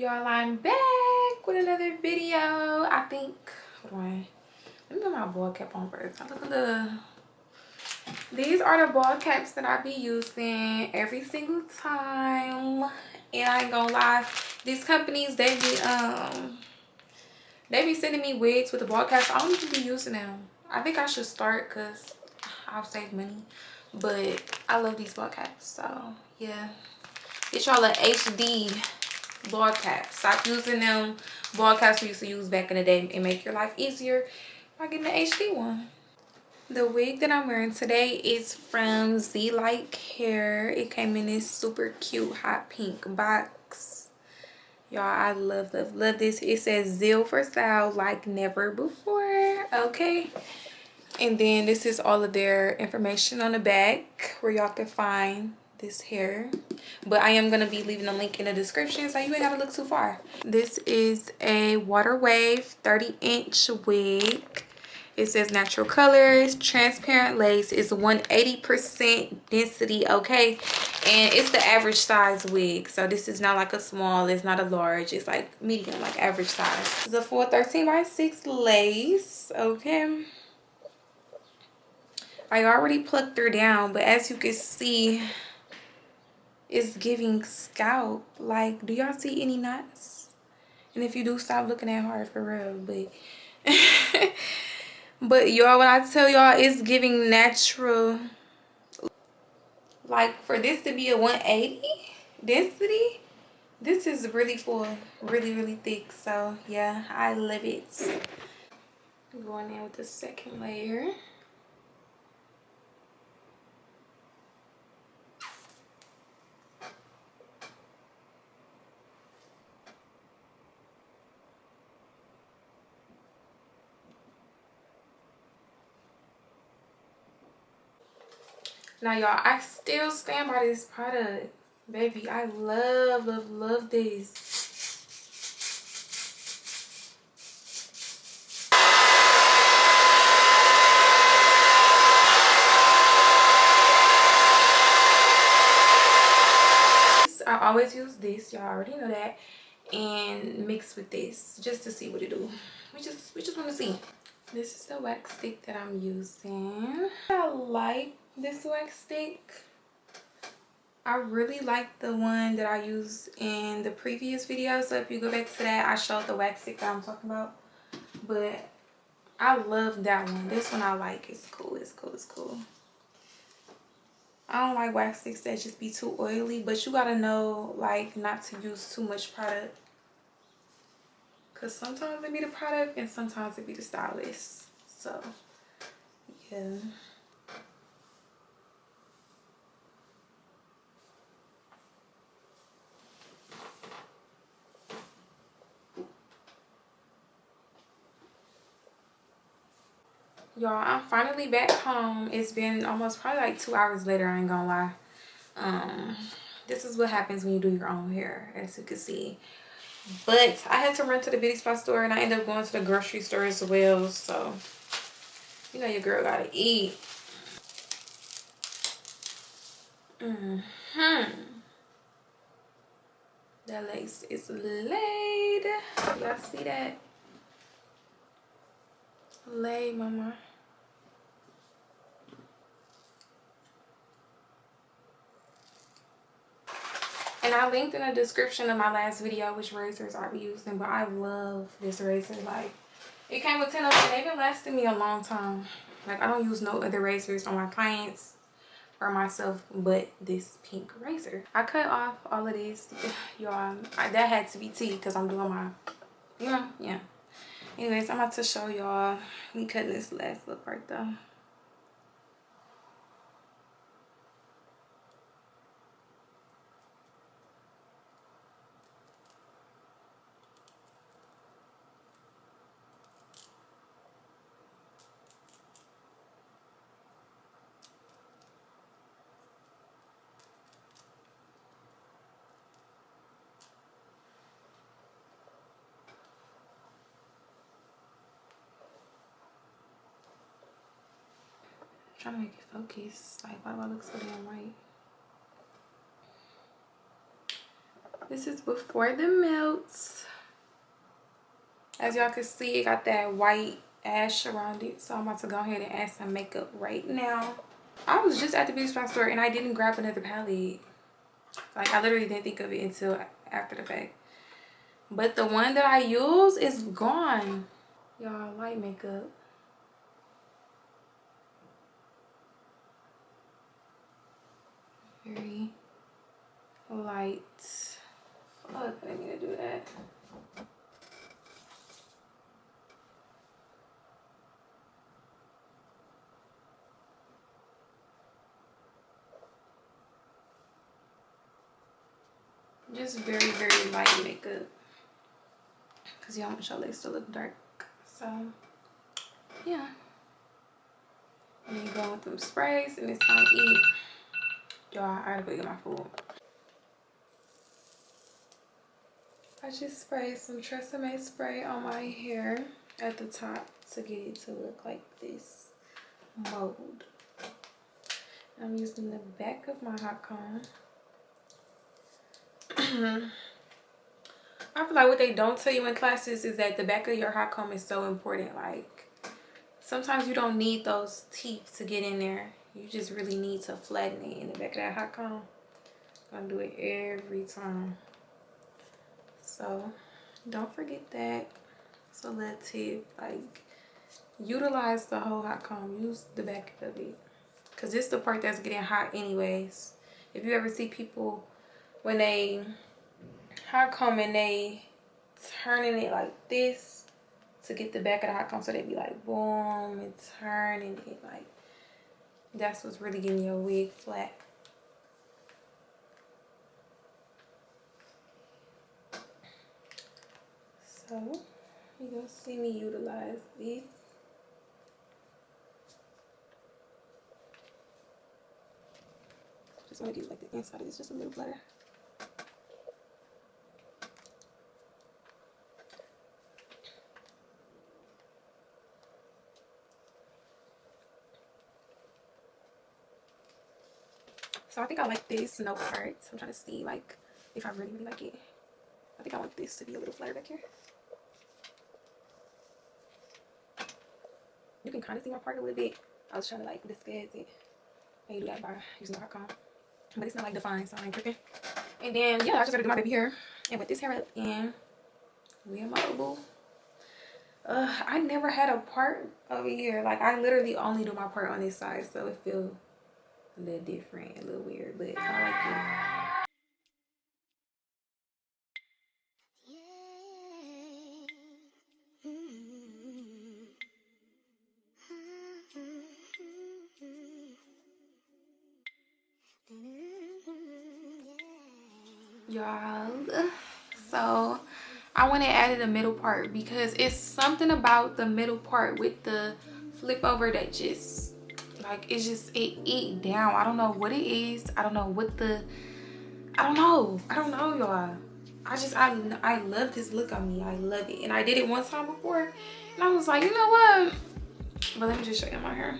Y'all, I'm back with another video. I think, hold on, let me put my ball cap on first. Look at these are the ball caps that I be using every single time. And I ain't gonna lie, these companies, they be sending me wigs with the ball caps. I don't even be using them. I think I should start because I'll save money. But I love these ball caps, so yeah. Get y'all a HD ball caps. Stop using them ball caps we used to use back in the day and make your life easier by getting an HD one. The wig that I'm wearing today is from Zlike hair. It came in this super cute hot pink box. Y'all, I love this. It says Zeal for style like never before. Okay. And then this is all of their information on the back where y'all can find this hair. But I am going to be leaving a link in the description so you ain't got to look too far. This is a water wave 30-inch wig. It says natural colors, transparent lace. It's 180% density, okay? And it's the average size wig. So this is not like a small, it's not a large. It's like medium, like average size. It's a full 13x6 lace, okay? I already plucked her down, but as you can see, it's giving scalp. Like, do y'all see any knots? And if you do, stop looking that hard for real. But but y'all, when I tell y'all it's giving natural, like for this to be a 180 density, this is really full, really thick. So yeah, I love it. Going in with the second layer. Now y'all, I still stand by this product, baby. I love this. I always use this, y'all already know that, and mix with this just to see what it do. We just want to see. This is the wax stick that I'm using. I like this wax stick. I really like the one that I used in the previous video. So if you go back to that, I showed the wax stick that I'm talking about. But I love that one. This one I like. It's cool. It's cool. I don't like wax sticks that just be too oily. But you gotta know, like, not to use too much product. Because sometimes it be the product and sometimes it be the stylist. So, yeah. Y'all, I'm finally back home. It's been almost probably like 2 hours later, I ain't gonna lie. This is what happens when you do your own hair, as you can see. But I had to run to the beauty spot store and I ended up going to the grocery store as well. So, you know your girl gotta eat. That lace is laid. Y'all see that? Lay, mama. And I linked in the description of my last video which razors I be using. But I love this razor. Like, it came with 10 of them. They've been lasting me a long time. Like, I don't use no other razors on my clients or myself but this pink razor. I cut off all of this, y'all. That had to be tea because I'm doing my, you know, yeah. Anyways, I'm about to show y'all me cutting this last look right though. Trying to make it focus. Like, why do I look so damn white? This is before the melts. As y'all can see, it got that white ash around it. So I'm about to go ahead and add some makeup right now. I was just at the beauty supply store and I didn't grab another palette. Like, I literally didn't think of it until after the fact. But the one that I use is gone. Y'all, light makeup. Very light. Fuck, I didn't mean to do that. Just very, very light makeup. Because y'all want your legs to look dark. So, yeah. And then go with them sprays and it's time to eat. Y'all, I gotta go get my food. I just sprayed some Tresemme spray on my hair at the top to get it to look like this mold. I'm using the back of my hot comb. I feel like what they don't tell you in classes is that the back of your hot comb is so important. Like, sometimes you don't need those teeth to get in there. You just really need to flatten it in the back of that hot comb. I'm gonna do it every time. So don't forget that. It's a little tip. Like, utilize the whole hot comb. Use the back of it. Because it's the part that's getting hot anyways. If you ever see people when they hot comb and they turning it like this to get the back of the hot comb, so they be like boom and turning it, like that's what's really getting your wig flat. So you're gonna see me utilize this. Just want to get like the inside of this just a little better. So I think I like this no part. I'm trying to see like if I really like it. I think I want this to be a little flatter back here. You can kind of see my part a little bit. I was trying to like disguise it. And you do that by using the hot comb. But it's not like defined, so I ain't tripping. And then yeah, I just gotta do my baby hair. And with this hair up in, we in my boo. I never had a part over here. Like, I literally only do my part on this side, so it feels a little different, a little weird, but I like it. Y'all, so I went and added a middle part because it's something about the middle part with the flip over that just like it eat down. I don't know what it is. I don't know what the I don't know y'all. I love this look on me. I love it. And I did it one time before and I was like, you know what, but let me just show you my hair.